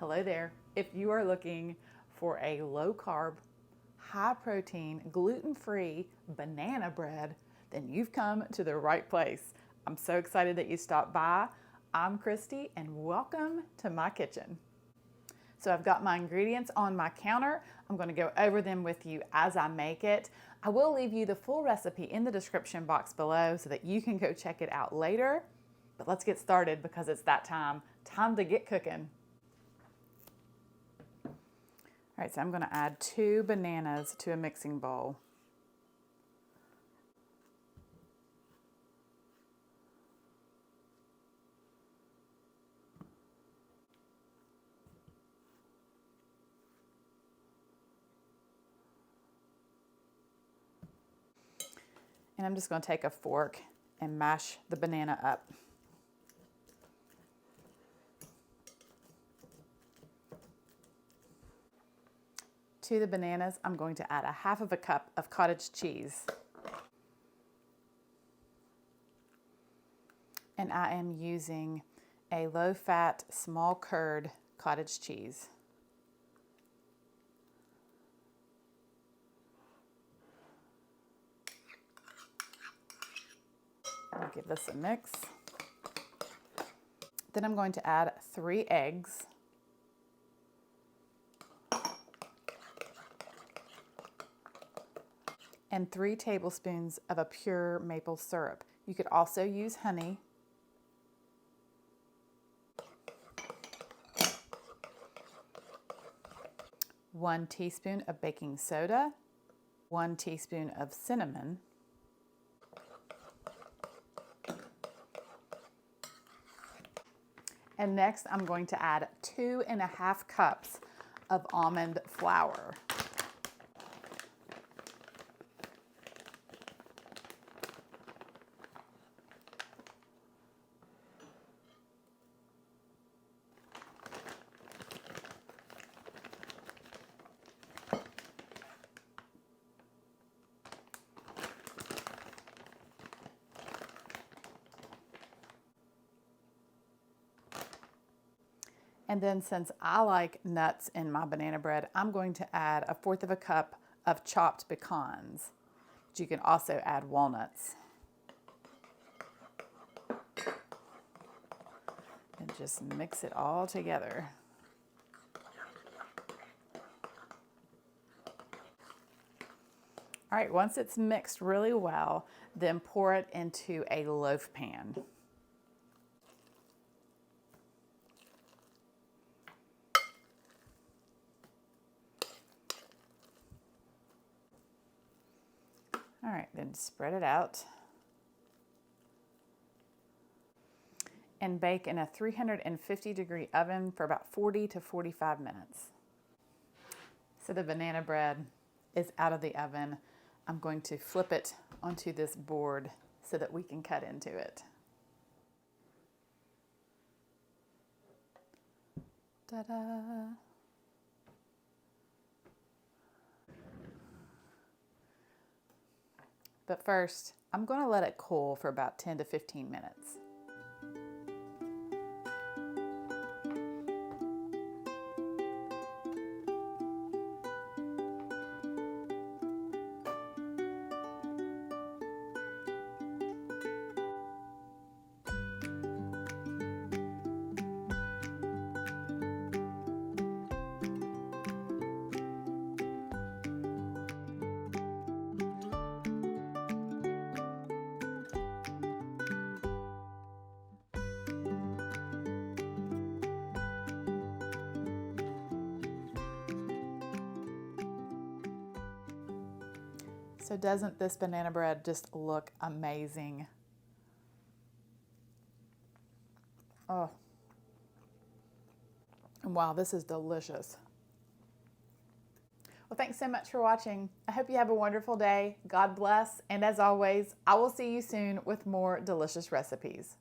Hello there. If you are looking for a low carb, high protein, gluten-free banana bread, then you've come to the right place. I'm so excited that you stopped by. I'm Christy and welcome to my kitchen. So I've got my ingredients on my counter. I'm going to go over them with you as I make it. I will leave you the full recipe in the description box below so that you can go check it out later. But let's get started because it's that time to get cooking. All right, so I'm going to add 2 bananas to a mixing bowl. And I'm just going to take a fork and mash the banana up. To the bananas, I'm going to add 1/2 cup of cottage cheese. And I am using a low-fat, small curd cottage cheese. I'll give this a mix. Then I'm going to add 3 eggs. And 3 tablespoons of a pure maple syrup. You could also use honey. One teaspoon of baking soda, 1 teaspoon of cinnamon, and next I'm going to add 2½ cups of almond flour. And then since I like nuts in my banana bread, I'm going to add 1/4 cup of chopped pecans. But you can also add walnuts. And just mix it all together. All right, once it's mixed really well, then pour it into a loaf pan. All right, then spread it out and bake in a 350-degree oven for about 40 to 45 minutes. So the banana bread is out of the oven. I'm going to flip it onto this board so that we can cut into it. Ta-da! But first, I'm going to let it cool for about 10 to 15 minutes. So doesn't this banana bread just look amazing? Oh, wow, this is delicious. Well, thanks so much for watching. I hope you have a wonderful day. God bless. And as always, I will see you soon with more delicious recipes.